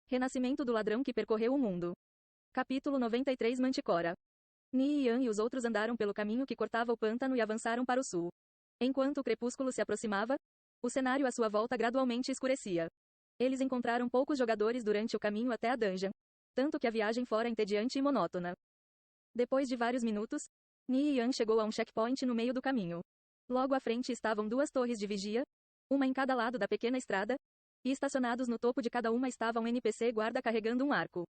Renascimento do ladrão que percorreu o mundo. Capítulo 93 Manticora. Ni e Yan e os outros andaram pelo caminho que cortava o pântano e avançaram para o sul. Enquanto o crepúsculo se aproximava, o cenário à sua volta gradualmente escurecia. Eles encontraram poucos jogadores durante o caminho até a dungeon, tanto que a viagem fora entediante e monótona. Depois de vários minutos, Ni e Yan chegou a um checkpoint no meio do caminho. Logo à frente estavam duas torres de vigia, uma em cada lado da pequena estrada, e estacionados no topo de cada uma estava um NPC guarda carregando um arco.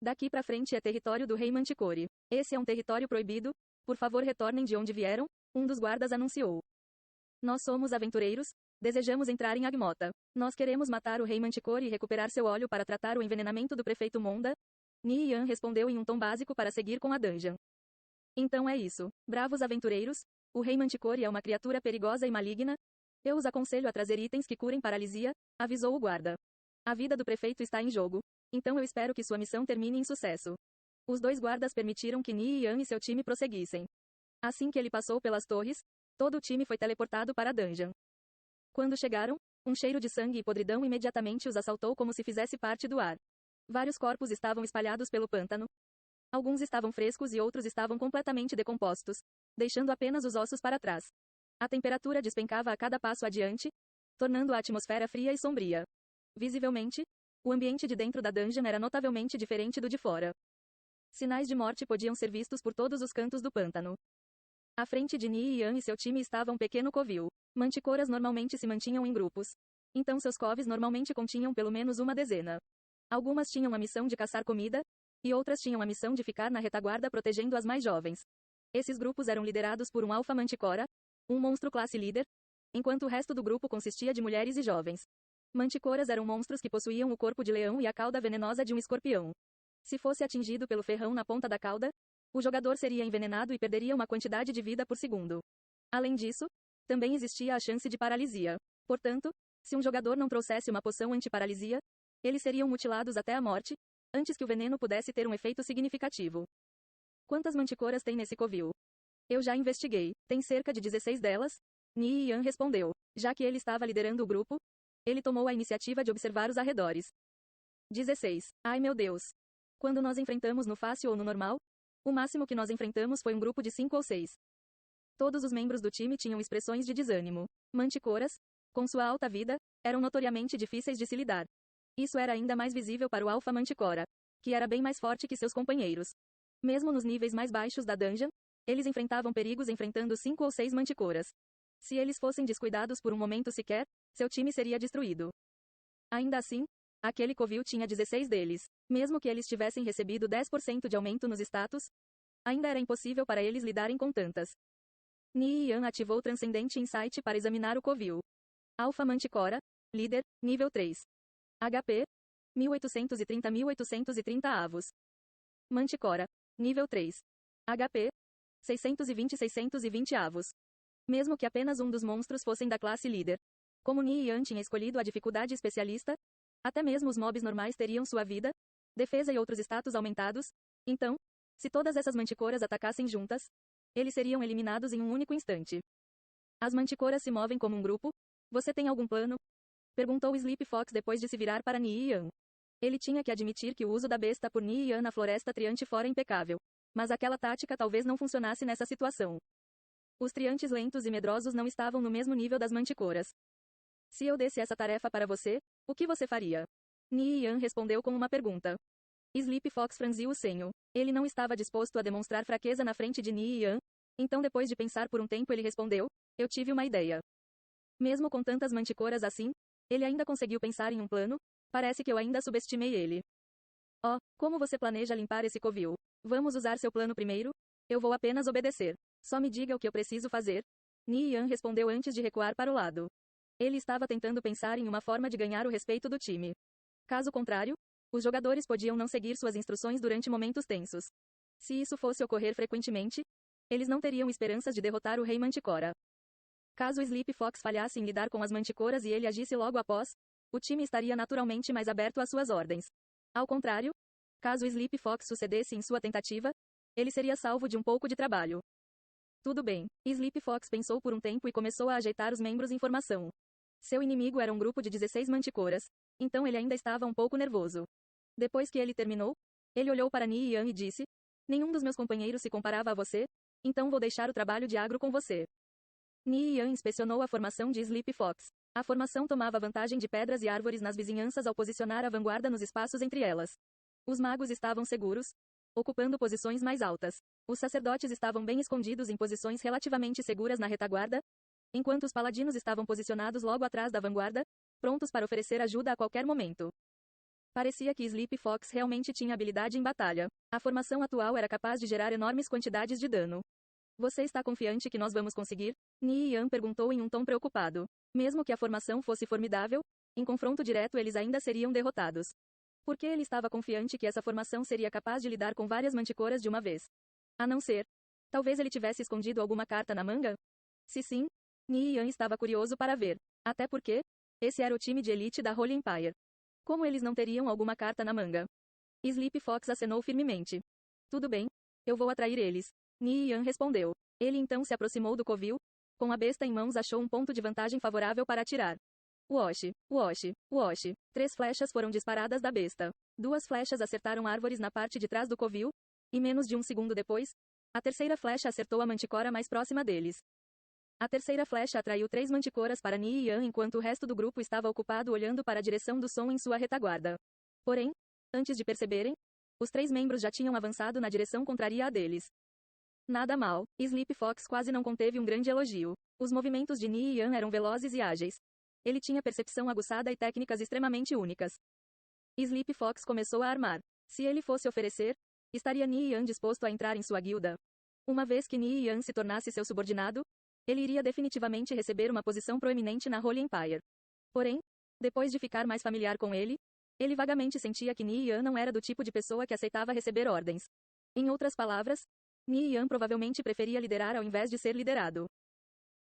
Daqui pra frente é território do Rei Manticore. Esse é um território proibido, por favor retornem de onde vieram, um dos guardas anunciou. Nós somos aventureiros, desejamos entrar em Agmota. Nós queremos matar o Rei Manticore e recuperar seu óleo para tratar o envenenamento do prefeito Monda. Ni e Yan respondeu em um tom básico para seguir com a dungeon. Então é isso, bravos aventureiros, o Rei Manticore é uma criatura perigosa e maligna. Eu os aconselho a trazer itens que curem paralisia, avisou o guarda. A vida do prefeito está em jogo, então eu espero que sua missão termine em sucesso. Os dois guardas permitiram que Ni e Yan e seu time prosseguissem. Assim que ele passou pelas torres, todo o time foi teleportado para a dungeon. Quando chegaram, um cheiro de sangue e podridão imediatamente os assaltou como se fizesse parte do ar. Vários corpos estavam espalhados pelo pântano. Alguns estavam frescos e outros estavam completamente decompostos, deixando apenas os ossos para trás. A temperatura despencava a cada passo adiante, tornando a atmosfera fria e sombria. Visivelmente, o ambiente de dentro da dungeon era notavelmente diferente do de fora. Sinais de morte podiam ser vistos por todos os cantos do pântano. À frente de Ni e Yan e seu time estava um pequeno covil. Manticoras normalmente se mantinham em grupos. Então seus coves normalmente continham pelo menos uma dezena. Algumas tinham a missão de caçar comida, e outras tinham a missão de ficar na retaguarda protegendo as mais jovens. Esses grupos eram liderados por um alfa manticora, um monstro classe líder, enquanto o resto do grupo consistia de mulheres e jovens. Manticoras eram monstros que possuíam o corpo de leão e a cauda venenosa de um escorpião. Se fosse atingido pelo ferrão na ponta da cauda, o jogador seria envenenado e perderia uma quantidade de vida por segundo. Além disso, também existia a chance de paralisia. Portanto, se um jogador não trouxesse uma poção anti-paralisia, eles seriam mutilados até a morte, antes que o veneno pudesse ter um efeito significativo. Quantas manticoras tem nesse covil? Eu já investiguei. Tem cerca de 16 delas. Ni e Yan respondeu. Já que ele estava liderando o grupo, ele tomou a iniciativa de observar os arredores. 16. Ai meu Deus. Quando nós enfrentamos no fácil ou no normal, o máximo que nós enfrentamos foi um grupo de 5 ou 6. Todos os membros do time tinham expressões de desânimo. Manticoras, com sua alta vida, eram notoriamente difíceis de se lidar. Isso era ainda mais visível para o Alpha Manticora, que era bem mais forte que seus companheiros. Mesmo nos níveis mais baixos da dungeon, eles enfrentavam perigos enfrentando 5 ou 6 manticoras. Se eles fossem descuidados por um momento sequer, seu time seria destruído. Ainda assim, aquele covil tinha 16 deles. Mesmo que eles tivessem recebido 10% de aumento nos status, ainda era impossível para eles lidarem com tantas. Ni e Yan ativou Transcendente Insight para examinar o covil. Alpha Manticora, líder, nível 3. HP, 1830 avos. Manticora, nível 3. HP, 620 avos. Mesmo que apenas um dos monstros fossem da classe líder. Como Ni e Yan tinha escolhido a dificuldade especialista, até mesmo os mobs normais teriam sua vida, defesa e outros status aumentados. Então, se todas essas manticoras atacassem juntas, eles seriam eliminados em um único instante. As manticoras se movem como um grupo? Você tem algum plano? Perguntou Sleep Fox depois de se virar para Ni e Yan. Ele tinha que admitir que o uso da besta por Ni e Yan na Floresta Triante fora impecável. Mas aquela tática talvez não funcionasse nessa situação. Os triantes lentos e medrosos não estavam no mesmo nível das manticoras. Se eu desse essa tarefa para você, o que você faria? Ni e Yan respondeu com uma pergunta. Sleep Fox franziu o senho. Ele não estava disposto a demonstrar fraqueza na frente de Ni e Yan, então depois de pensar por um tempo ele respondeu, eu tive uma ideia. Mesmo com tantas manticoras assim, ele ainda conseguiu pensar em um plano, parece que eu ainda subestimei ele. Oh, como você planeja limpar esse covil? Vamos usar seu plano primeiro? Eu vou apenas obedecer. Só me diga o que eu preciso fazer. Ni e Yan respondeu antes de recuar para o lado. Ele estava tentando pensar em uma forma de ganhar o respeito do time. Caso contrário, os jogadores podiam não seguir suas instruções durante momentos tensos. Se isso fosse ocorrer frequentemente, eles não teriam esperanças de derrotar o Rei Manticora. Caso Sleep Fox falhasse em lidar com as manticoras e ele agisse logo após, o time estaria naturalmente mais aberto às suas ordens. Ao contrário, caso Sleep Fox sucedesse em sua tentativa, ele seria salvo de um pouco de trabalho. Tudo bem. Sleep Fox pensou por um tempo e começou a ajeitar os membros em formação. Seu inimigo era um grupo de 16 manticoras. Então ele ainda estava um pouco nervoso. Depois que ele terminou, ele olhou para Ni Yan e disse: nenhum dos meus companheiros se comparava a você, então vou deixar o trabalho de agro com você. Ni Yan inspecionou a formação de Sleepy Fox. A formação tomava vantagem de pedras e árvores nas vizinhanças ao posicionar a vanguarda nos espaços entre elas. Os magos estavam seguros, ocupando posições mais altas. Os sacerdotes estavam bem escondidos em posições relativamente seguras na retaguarda, enquanto os paladinos estavam posicionados logo atrás da vanguarda, prontos para oferecer ajuda a qualquer momento. Parecia que Sleepy Fox realmente tinha habilidade em batalha. A formação atual era capaz de gerar enormes quantidades de dano. Você está confiante que nós vamos conseguir? Ni Yan perguntou em um tom preocupado. Mesmo que a formação fosse formidável, em confronto direto eles ainda seriam derrotados. Por que ele estava confiante que essa formação seria capaz de lidar com várias manticoras de uma vez? A não ser, talvez ele tivesse escondido alguma carta na manga? Se sim, Ni Yan estava curioso para ver. Até porque, esse era o time de elite da Holy Empire. Como eles não teriam alguma carta na manga? Sleepy Fox acenou firmemente. Tudo bem, eu vou atrair eles. Ni Yan respondeu. Ele então se aproximou do covil, com a besta em mãos achou um ponto de vantagem favorável para atirar. Wosh, wosh, wosh. 3 flechas foram disparadas da besta. 2 flechas acertaram árvores na parte de trás do covil, e menos de um segundo depois, a terceira flecha acertou a manticora mais próxima deles. A terceira flecha atraiu 3 manticoras para Ni Yan enquanto o resto do grupo estava ocupado olhando para a direção do som em sua retaguarda. Porém, antes de perceberem, os 3 membros já tinham avançado na direção contrária a deles. Nada mal, Sleepy Fox quase não conteve um grande elogio. Os movimentos de Ni Yan eram velozes e ágeis. Ele tinha percepção aguçada e técnicas extremamente únicas. Sleepy Fox começou a armar. Se ele fosse oferecer, estaria Ni Yan disposto a entrar em sua guilda? Uma vez que Ni Yan se tornasse seu subordinado, ele iria definitivamente receber uma posição proeminente na Holy Empire. Porém, depois de ficar mais familiar com ele vagamente sentia que Ni Yan não era do tipo de pessoa que aceitava receber ordens. Em outras palavras, Ni Yan provavelmente preferia liderar ao invés de ser liderado.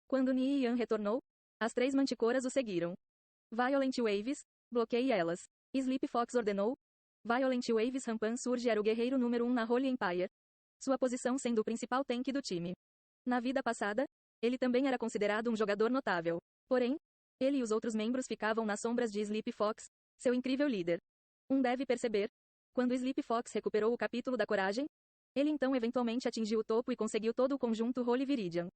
Quando Ni Yan retornou, as 3 manticoras o seguiram. Violent Waves, bloqueie elas. Sleepy Fox ordenou. Violent Waves Rampan Surge era o guerreiro número 1 na Holy Empire. Sua posição sendo o principal tanque do time. Na vida passada, ele também era considerado um jogador notável. Porém, ele e os outros membros ficavam nas sombras de Sleepy Fox, seu incrível líder. Deve perceber. Quando Sleepy Fox recuperou o capítulo da coragem, ele então eventualmente atingiu o topo e conseguiu todo o conjunto Holy Viridian.